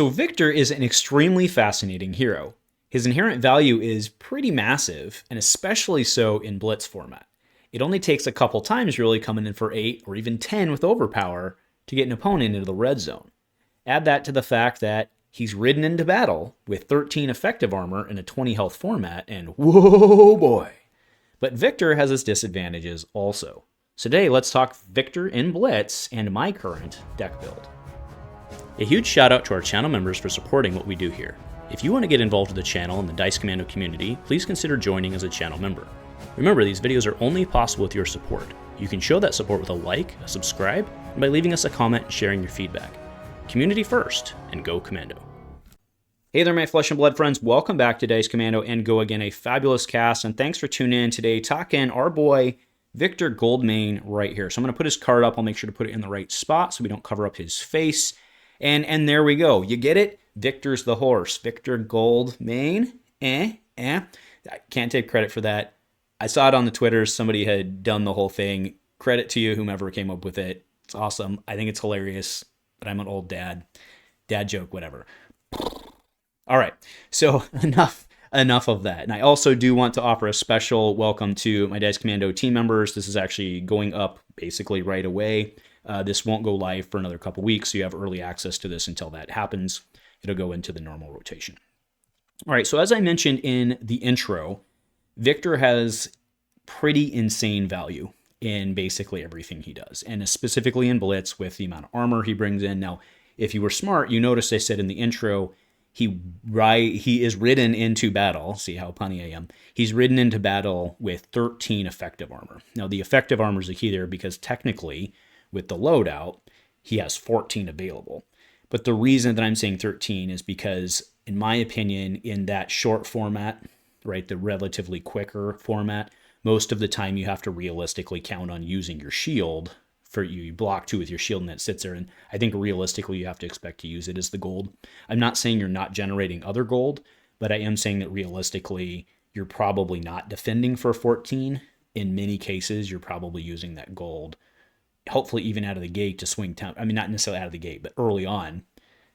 So Victor is an extremely fascinating hero. His inherent value is pretty massive, and especially so in Blitz format. It only takes a couple times really coming in for 8 or even 10 with overpower to get an opponent into the red zone. Add that to the fact that he's ridden into battle with 13 effective armor in a 20 health format, and whoa boy. But Victor has his disadvantages also. So today, let's talk Victor in Blitz and my current deck build. A huge shout out to our channel members for supporting what we do here. If you want to get involved with the channel and the Dice Commando community, please consider joining as a channel member. Remember, these videos are only possible with your support. You can show that support with a like, a subscribe, and by leaving us a comment and sharing your feedback. Community first, and go Commando. Hey there, my flesh and blood friends. Welcome back to Dice Commando and Go Again, a fabulous cast, and thanks for tuning in today. Talking our boy Victor Goldmane right here. So I'm going to put his card up. I'll make sure to put it in the right spot so we don't cover up his face. And there we go. You get it? Victor's the horse. Victor Goldmane. I can't take credit for that. I saw it on the Twitter. Somebody had done the whole thing. Credit to you, whomever came up with it. It's awesome. I think it's hilarious, but I'm an old dad. Dad joke, whatever. All right. So enough of that. And I also do want to offer a special welcome to my Dice Commando team members. This is actually going up basically right away. This won't go live for another couple weeks, so you have early access to this until that happens. It'll go into the normal rotation. All right, so as I mentioned in the intro, Victor has pretty insane value in basically everything he does, and specifically in Blitz with the amount of armor he brings in. Now, if you were smart, you noticed I said in the intro, he is ridden into battle. See how punny I am. He's ridden into battle with 13 effective armor. Now, the effective armor is a key there because technically, with the loadout, he has 14 available. But the reason that I'm saying 13 is because, in my opinion, in that short format, right, the relatively quicker format, most of the time you have to realistically count on using your shield. For you block 2 with your shield and that sits there, and I think realistically you have to expect to use it as the gold. I'm not saying you're not generating other gold, but I am saying that realistically you're probably not defending for 14. In many cases, you're probably using that gold, hopefully even out of the gate to swing tempo. I mean, not necessarily out of the gate, but early on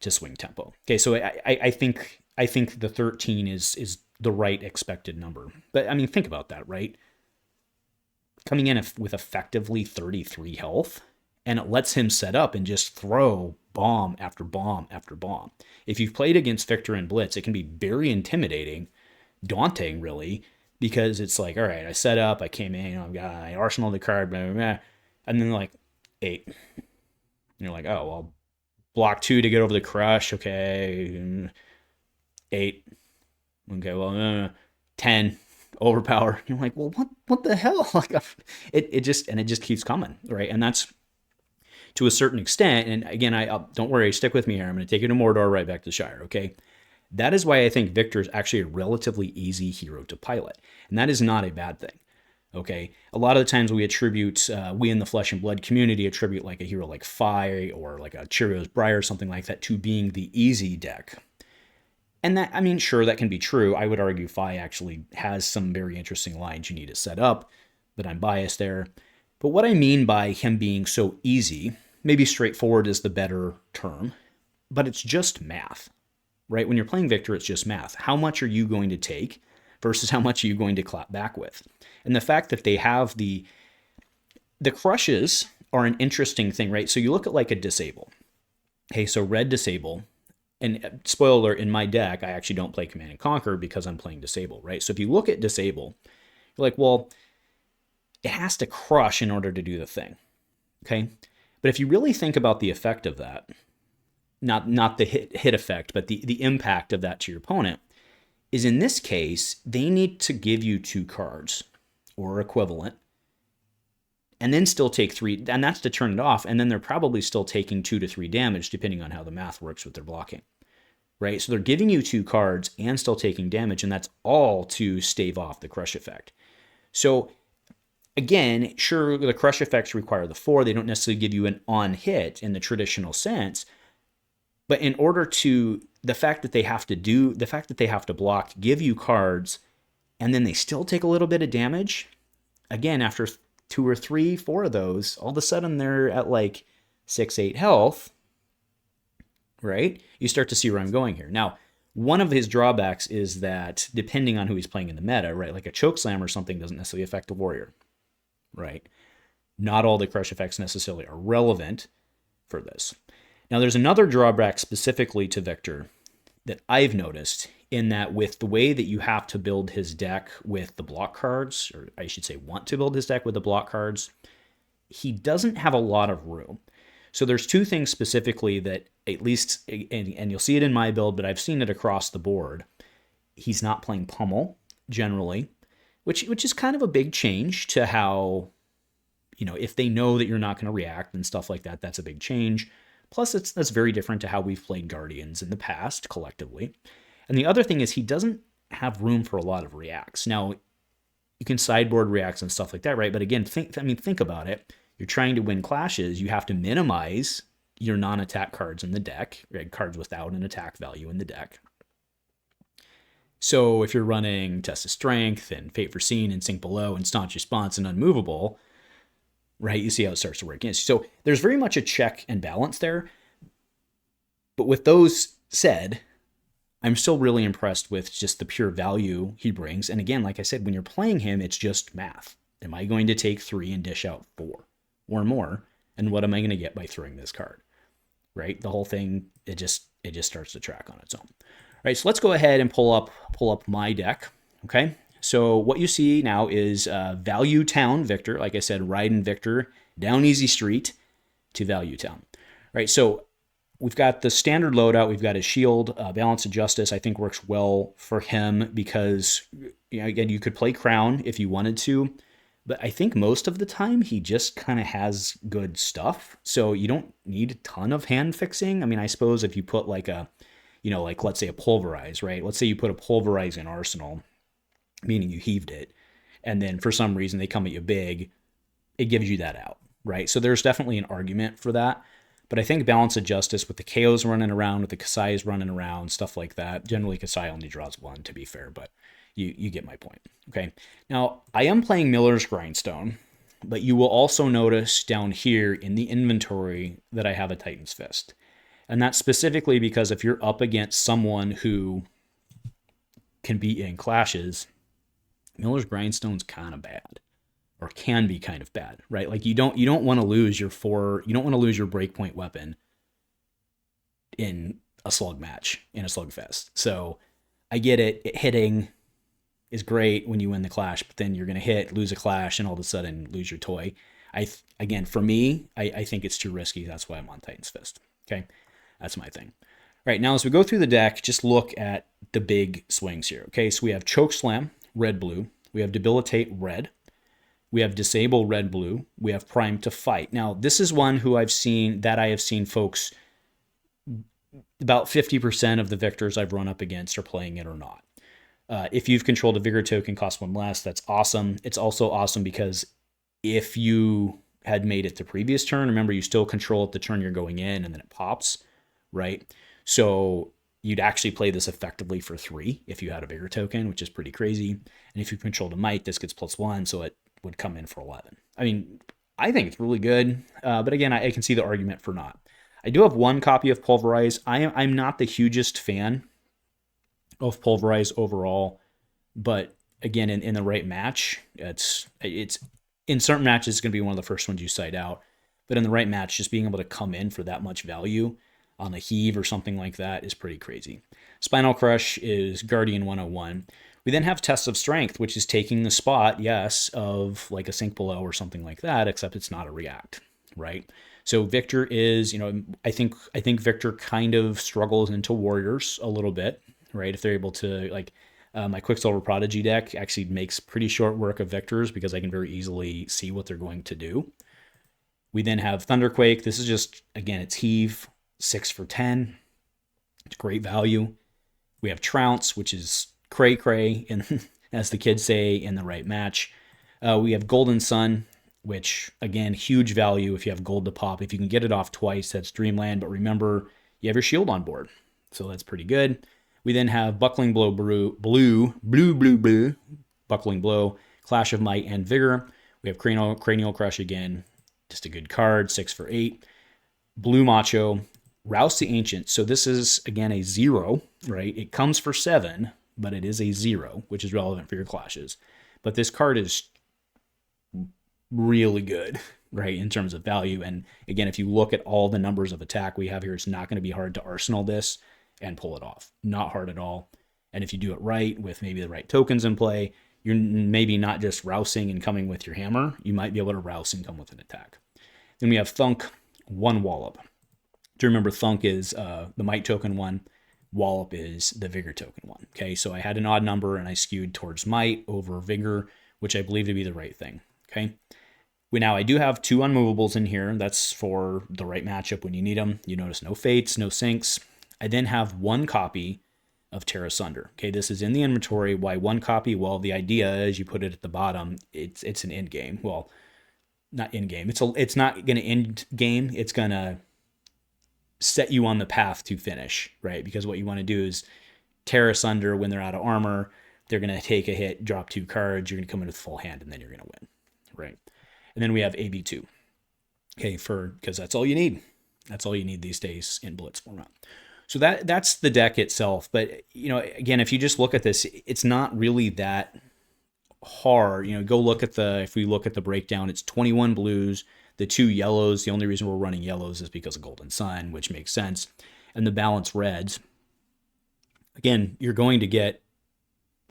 to swing tempo. Okay, so I think the 13 is the right expected number. But I mean, think about that, right? Coming in with effectively 33 health, and it lets him set up and just throw bomb after bomb after bomb. If you've played against Victor and Blitz, it can be very intimidating, daunting, really, because it's like, all right, I set up, I came in, I've got my arsenal of the card, blah, blah, blah, and then like 8. And you're like, oh, well, block 2 to get over the crush, okay, 8. Okay, well, 10. Overpower. You're like, well, what the hell? Like, it just keeps coming, right? And that's to a certain extent. And again, don't worry, stick with me here. I'm going to take you to Mordor, right back to Shire. Okay, that is why I think Victor is actually a relatively easy hero to pilot, and that is not a bad thing. Okay, a lot of the times we attribute, we in the Flesh and Blood community attribute like a hero like Fi or like a Cheerios Briar or something like that to being the easy deck. And that, I mean, sure, that can be true. I would argue Fi actually has some very interesting lines you need to set up, but I'm biased there. But what I mean by him being so easy, maybe straightforward is the better term, but it's just math, right? When you're playing Victor, it's just math. How much are you going to take versus how much are you going to clap back with? And the fact that they have the crushes are an interesting thing, right? So you look at like a disable. Okay, so red disable. And spoiler alert, in my deck, I actually don't play Command and Conquer because I'm playing Disable, right? So if you look at Disable, you're like, well, it has to crush in order to do the thing, okay? But if you really think about the effect of that, not the hit effect, but the impact of that to your opponent, is in this case, they need to give you 2 cards or equivalent, and then still take 3, and that's to turn it off, and then they're probably still taking 2 to 3 damage, depending on how the math works with their blocking, right? So they're giving you 2 cards and still taking damage, and that's all to stave off the crush effect. So again, sure, the crush effects require the 4. They don't necessarily give you an on-hit in the traditional sense, but in order to, the fact that they have to block, give you cards, and then they still take a little bit of damage, again, after 2 or 3, 4 of those, all of a sudden they're at like 6, 8 health, right? You start to see where I'm going here. Now, one of his drawbacks is that depending on who he's playing in the meta, right? Like a chokeslam or something doesn't necessarily affect a warrior, right? Not all the crush effects necessarily are relevant for this. Now, there's another drawback specifically to Victor that I've noticed, in that with the way that you have to build his deck with the block cards, or I should say want to build his deck with the block cards, he doesn't have a lot of room. So there's two things specifically that, at least, and you'll see it in my build, but I've seen it across the board. He's not playing Pummel, generally, which is kind of a big change to how, if they know that you're not going to react and stuff like that, that's a big change. Plus, that's very different to how we've played Guardians in the past, collectively. And the other thing is he doesn't have room for a lot of reacts. Now, you can sideboard reacts and stuff like that, right? But again, think about it. You're trying to win clashes, you have to minimize your non-attack cards in the deck, right? Cards without an attack value in the deck. So if you're running Test of Strength and Fate Foreseen and Sink Below and Staunch Response and Unmovable, right, you see how it starts to work against you. So there's very much a check and balance there. But with those said, I'm still really impressed with just the pure value he brings. And again, like I said, when you're playing him, it's just math. Am I going to take 3 and dish out 4 or more? And what am I going to get by throwing this card? Right? The whole thing, it just starts to track on its own. All right, so let's go ahead and pull up my deck. Okay, so what you see now is Value Town Victor. Like I said, riding Victor down easy street to Value Town. All right, so we've got the standard loadout. We've got his shield. Balance of Justice, I think, works well for him because, again, you could play Crown if you wanted to, but I think most of the time he just kind of has good stuff. So you don't need a ton of hand fixing. I mean, I suppose if you put like let's say a Pulverize, right? Let's say you put a Pulverize in Arsenal, meaning you heaved it, and then for some reason they come at you big, it gives you that out, right? So there's definitely an argument for that. But I think Balance of Justice with the Kayos running around, with the Kassais running around, stuff like that. Generally, Kassai only draws 1, to be fair, but you get my point. Okay. Now, I am playing Miller's Grindstone, but you will also notice down here in the inventory that I have a Titan's Fist. And that's specifically because if you're up against someone who can be in clashes, Miller's Grindstone's kind of bad, or can be kind of bad, right? Like you don't want to lose your breakpoint weapon in a slug match, in a slugfest. So I get it. Hitting is great when you win the clash, but then you're going to lose a clash, and all of a sudden lose your toy. For me, I think it's too risky. That's why I'm on Titan's Fist. Okay. That's my thing. All right. Now, as we go through the deck, just look at the big swings here. Okay. So we have Chokeslam, red-blue. We have Debilitate, red. We have Disable, red-blue. We have Prime to Fight. Now, this is one I have seen folks, about 50% of the victors I've run up against are playing it or not. If you've controlled a Vigor token, cost 1 less, that's awesome. It's also awesome because if you had made it the previous turn, remember you still control it the turn you're going in, and then it pops, right? So you'd actually play this effectively for 3 if you had a Vigor token, which is pretty crazy. And if you controlled a Might, this gets +1, so it would come in for 11. I mean, I think it's really good, but again, I can see the argument for not. I do have 1 copy of Pulverize. I'm not the hugest fan of Pulverize overall, but again, in the right match, it's in certain matches it's going to be one of the first ones you cite out, but in the right match, just being able to come in for that much value on a heave or something like that is pretty crazy. Spinal Crush is Guardian 101. We then have Test of Strength, which is taking the spot, yes, of like a Sink Below or something like that, except it's not a react, right? So Victor is, I think Victor kind of struggles into Warriors a little bit, right? If they're able to, my Quicksilver Prodigy deck actually makes pretty short work of Victors because I can very easily see what they're going to do. We then have Thunderquake. This is just, again, it's heave, 6 for 10. It's great value. We have Trounce, which is cray, as the kids say, in the right match. We have Golden Sun, which, again, huge value if you have gold to pop. If you can get it off twice, that's Dreamland. But remember, you have your shield on board, so that's pretty good. We then have Buckling Blow, blue, Buckling Blow, Clash of Might, and Vigor. We have Cranial Crush again, just a good card, 6 for 8. Blue Macho, Rouse the Ancient. So this is, again, a 0, right? It comes for 7, but it is a 0, which is relevant for your clashes. But this card is really good, right, in terms of value. And again, if you look at all the numbers of attack we have here, it's not going to be hard to arsenal this and pull it off. Not hard at all. And if you do it right, with maybe the right tokens in play, you're maybe not just rousing and coming with your hammer. You might be able to rouse and come with an attack. Then we have Thunk, 1 Wallop. To remember, Thunk is the Might token one. Wallop is the Vigor token one. Okay, so I had an odd number and I skewed towards Might over Vigor, which I believe to be the right thing. Okay. Now I do have 2 unmovables in here. That's for the right matchup when you need them. You notice no Fates, no Sinks. I then have 1 copy of Terra Sunder. Okay, this is in the inventory. Why 1 copy? Well, the idea is you put it at the bottom. It's an end game. Well, not end game. It's not going to end game. It's going to set you on the path to finish, right? Because what you want to do is Terra Sunder when they're out of armor. They're going to take a hit, drop 2 cards. You're going to come in with full hand, and then you're going to win, right? And then we have AB2. Okay, because that's all you need. That's all you need these days in Blitz format. So that's the deck itself. But, again, if you just look at this, it's not really that hard. Go look at if we look at the breakdown, it's 21 blues, the 2 yellows. The only reason we're running yellows is because of Golden Sun, which makes sense. And the balanced reds. Again, you're going to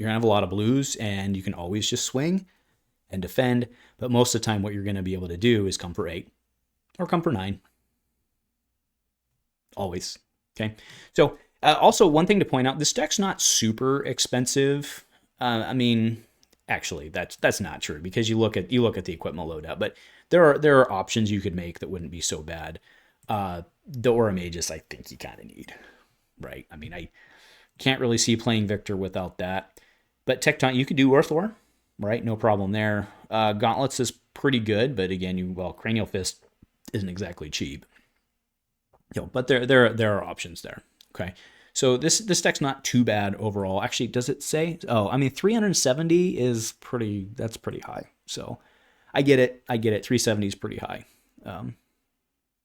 have a lot of blues, and you can always just swing and defend. But most of the time, what you're going to be able to do is come for 8 or come for 9. Always. Okay. So also one thing to point out, this deck's not super expensive. Actually, that's not true, because you look at the equipment loadout, but there are options you could make that wouldn't be so bad. The Aura Magus, I think you kind of need, right? I can't really see playing Victor without that. But Tecton, you could do Earthwar, right? No problem there. Gauntlets is pretty good, but again, Cranial Fist isn't exactly cheap. But there are options there. Okay. So this deck's not too bad overall. Actually, does it say? 370 is that's pretty high. So I get it. 370 is pretty high.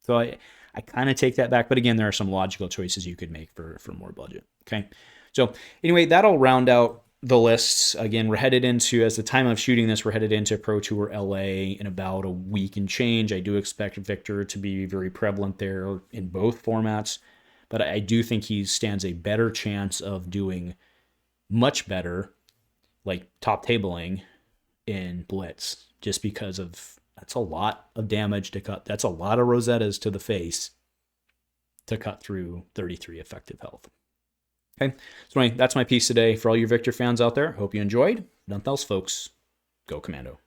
So I kind of take that back. But again, there are some logical choices you could make for more budget. Okay. So anyway, that'll round out the lists. Again, as the time of shooting this, we're headed into Pro Tour LA in about a week and change. I do expect Victor to be very prevalent there in both formats, but I do think he stands a better chance of doing much better, like top tabling in Blitz, just because that's a lot of damage to cut. That's a lot of Rosettas to the face to cut through 33 effective health. Okay, so anyway, that's my piece today. For all you Victor fans out there, hope you enjoyed. Nothing else, folks. Go Commando.